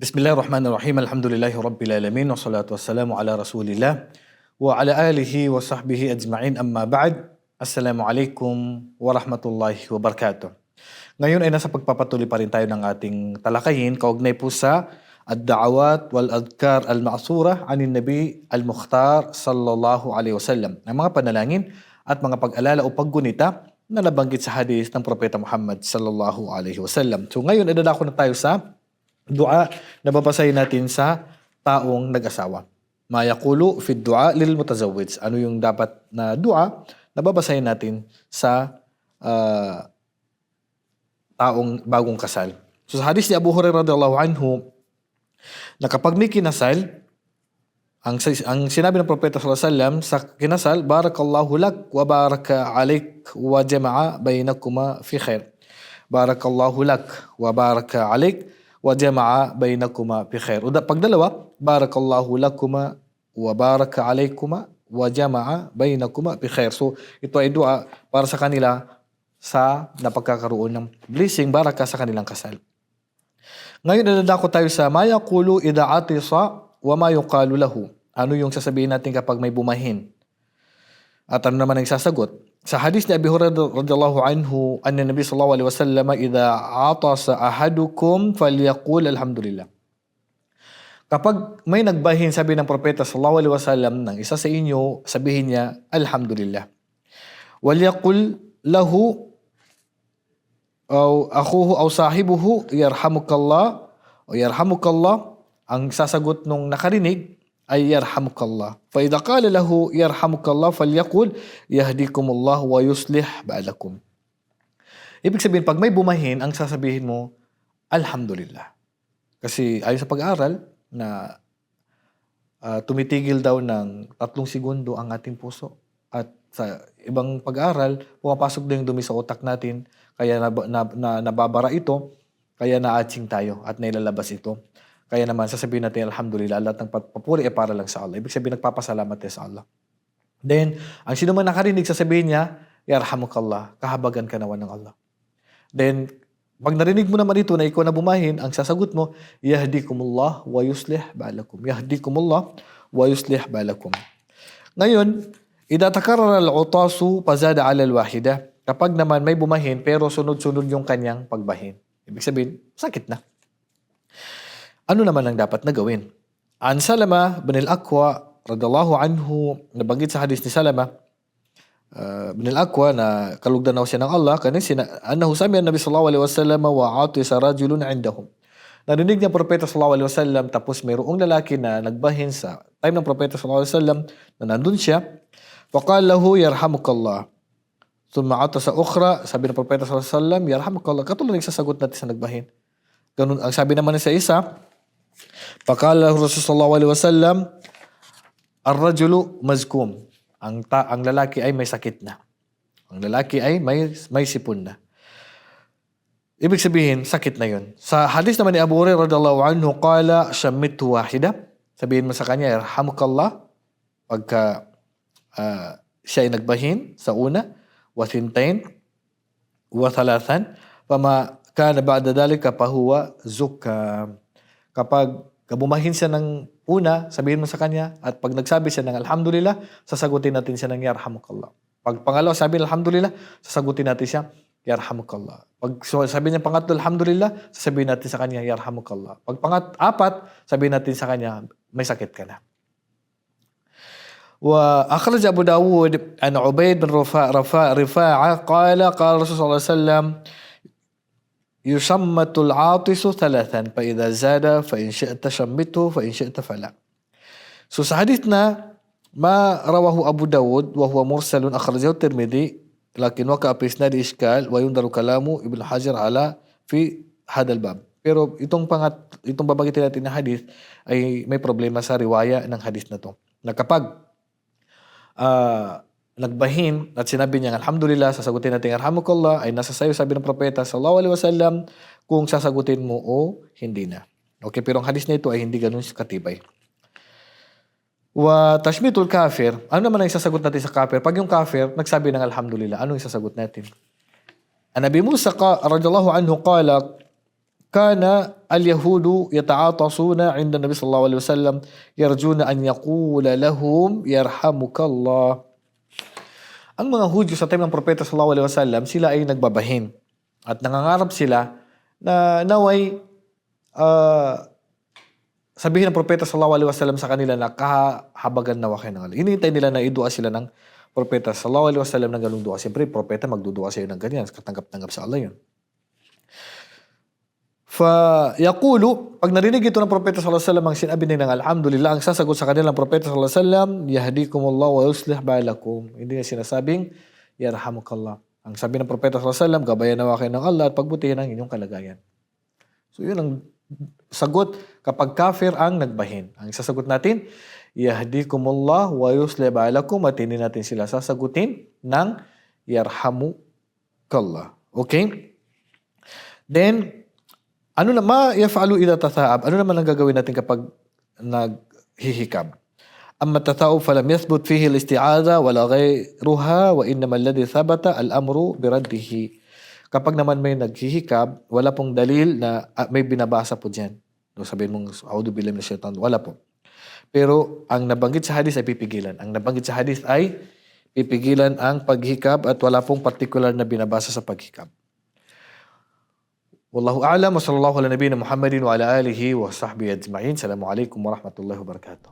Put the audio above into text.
Bismillahirrahmanirrahim. Alhamdulillahi rabbil alamin wassalatu wassalamu ala Rasulillah wa ala alihi wa sahbihi ajma'in. Amma ba'd. Assalamualaikum warahmatullahi wabarakatuh. Ngayon ay nasa pagpapatuloy pa rin tayo ng ating talakayin kaugnay po sa ad-da'awat wal adhkar al-ma'surah anin Nabi al-Mukhtar sallallahu alaihi wasallam. Ang mga panalangin at mga pag-alala o paggunita na nabanggit sa hadis ng Propeta Muhammad sallallahu alaihi wasallam. So ngayon ay dadako na tayo sa dua na babasahin natin sa taong nag-asawa. Ma yaqulu fi dua lil mutazawwij. Ano yung dapat na dua na babasahin natin sa taong bagong kasal. So sa hadis ni Abu Hurairah radhiyallahu anhu na kapag may kinasal, ang sinabi ng Propeta sallallahu alaihi wasallam sa kinasal, barakallahu lak wa baraka alaik wa jama'a bainakuma fi khair. Barakallahu lak wa baraka alaik wa jama'a bainakuma bi khair. Pag dalawa, barakallahu lakuma wa baraka alaykuma wa jama'a bainakuma bi khair. So ito ay dua para sa kanila sa napagkakaroon ng blessing, baraka sa kanilang kasal. Ngayon dadako tayo sa ma yaqulu idha atisa wa ma yuqalu lahu. Ano yung sasabihin natin kapag may bumahin? At ano naman ang sasagot? Sa hadis ni Abi Hurairah radhiyallahu anhu, anna Nabi sallallahu alaihi wasallam idza atasa ahadukum falyaqul alhamdulillah. Kapag may nagbahin, sabi ng Propeta sallallahu alaihi wasallam, ng isa sa inyo, sabihin niya alhamdulillah. Walyaqul lahu aw akhuhu aw sahibuhu yarhamukallah o yarhamukallah. Ang sasagot nung nakarinig ay yarhamukallah. Fa idza qala lahu yarhamukallah falyaqul yahdikumullah wa yuslih ba'lakum. Ibig sabihin, pag may bumahin, ang sasabihin mo alhamdulillah. Kasi ayon sa pag-aaral na tumitigil daw ng 3 segundo ang ating puso. At sa ibang pag-aaral, pumapasok din yung dumi sa utak natin, kaya nababara ito, kaya na-atching tayo at nailalabas ito. Kaya naman, sasabihin natin, alhamdulillah, lahat ng papuri ay para lang sa Allah. Ibig sabihin, nagpapasalamat tayo sa Allah. Then, ang sino man nakarinig, sasabihin niya, yarhamukallah, kahabagan ka naman ng Allah. Then, pag narinig mo naman ito na ikaw na bumahin, ang sasagot mo, yahdikumullah wa yuslih ba'lakum. Yahdikumullah wa yuslih ba'lakum. Ngayon, idha takarrara al-utasu pazada 'ala al-wahida. Kapag naman may bumahin, pero sunod-sunod yung kanyang pagbahin. Ibig sabihin, sakit na. Ano naman ang dapat na gawin? An Salama bin al-Aqwa radhiyallahu anhu, nabanggit sa hadis ni Salama bin al-Aqwa na kalugdan daw siya ng Allah, kanina annahu sami'a an-nabi sallallahu alaihi wasallam wa atisa rajulun 'indahum. Narinig niya ang Propeta sallallahu alaihi wasallam, tapos mayroong lalaki na nagbahin sa time ng Propeta sallallahu alaihi wasallam na nandun siya. Faqala lahu yarhamukallah. Thumma atasa ukhra, sabi ng Propeta sallallahu alaihi wasallam, yarhamukallah. Katulad ng sasagot natin sa nagbahin. Ganun ang sabi naman sa isa. Faqala Rasulullah sallallahu alaihi wasallam, ar-rajulu mazkum. Ang lalaki ay may sakit na. Ang lalaki ay may sipon na. Ibig sabihin, sakit na yun. Sa hadis naman ni Abu Hurairah radhiyallahu anhu, qala shammithu wahida. Sabihin mo sa kanya, yarhamukallah. Pagka siya ay nagbahin sa una, wa thintain, wa thalathan, fama kana ba'da dhalika fahuwa zukam. Kapag bumahin siya ng una, sabihin mo sa kanya, at pag nagsabi siya ng alhamdulillah, sasagutin natin siya ng yarhamukallah. Pag pangalawa, sabi alhamdulillah, sasagutin natin siya, yarhamukallah. Pag sabi niya pangatlo, alhamdulillah, sasabihin natin sa kanya, yarhamukallah. Pag apat, sabihin natin sa kanya, may sakit ka na. Wa akhraj Abu Dawud an Ubayd bin Rifa'a qala Rasulullah sallallahu alaihi wasallam yusammatul atisu thalathan fa idza zada fa in syi'ta shammitu fa in syi'ta fala. So sa hadith na ma rawahu Abu Dawud wa huwa mursalun akhrajahu Tirmidzi lakin waqa fi isnad iskal wa yundaru kalamu Ibn Hajar ala fi hadal bab. Pero itong babanggitin natin na hadith ay may problema sa riwaya ng hadith na to. Na kapag nagbahin at sinabi niya alhamdulillah, sasagutin natin yarhamukallah, ay nasa sayo, sabi ng Propeta sallallahu alaihi wasallam, kung sasagutin mo o hindi na. Okay, pero ang hadis na ito ay hindi ganun katibay. Wa tashmitul kafir, ano naman ang sasagot natin sa kafir? Pag yung kafir nagsabi ng alhamdulillah, ano yung sasagot natin? An Nabi Musa radhiyallahu anhu qala kana al-yahudu yata'atasuna 'inda Nabi sallallahu alaihi wasallam yarjuna an yaqula lahum yarhamukallah. Ang mga Hudyo sa time ng Propeta sallallahu alaihi wasallam, sila ay nagbabahin at nangangarap sila na naway sabihin ng Propeta sallallahu alaihi wasallam sa kanila na kahabagan nawa kayo ng Allah. Hinihintay nila na idua sila ng Propeta sallallahu alaihi wasallam ng ganung dua. Siyempre, Propeta magdudua sa iyo ng ganyan. Katanggap-tanggap sa Allah yun. Yaqulu, pag narinig ito ng Propeta sallallahu alaihi wasallam ang sinabi nila ng alhamdulillah, ang sasagot sa kanila ng Propeta sallallahu alaihi wasallam, yahdikumullah wa yuslih balakum. Hindi niya sinasabing, yarhamukallah. Ang sabi ng Propeta sallallahu alaihi wasallam, gabayan nawa kayo ng Allah at pagbutihin ang inyong kalagayan. So yun ang sagot kapag kafir ang nagbahin. Ang sasagot natin, yahdikumullah wa yuslih balakum, at hindi natin sila sasagutin ng yarhamukallah. Okay? Then, ano na ma yaf'alu idha tata'ab? Ano naman ang gagawin natin kapag naghihikab? Amma tata'ub falam yathbut fihi al-isti'adha wala ghayruha wa innama alladhi thabata al-amru biraddihi. Kapag naman may naghihikab, wala pong dalil na may binabasa po diyan. No, sabihin mong a'udhu billahi minash shaitanir rajim, wala po. Pero ang nabanggit sa hadith ay pipigilan. Ang nabanggit sa hadith ay pipigilan ang paghikab at wala pong particular na binabasa sa paghikab. Wallahu a'lam wa sallallahu ala nabiyyina Muhammadin wa ala alihi wa sahbihi ajma'in. Assalamu alaikum warahmatullahi wabarakatuh.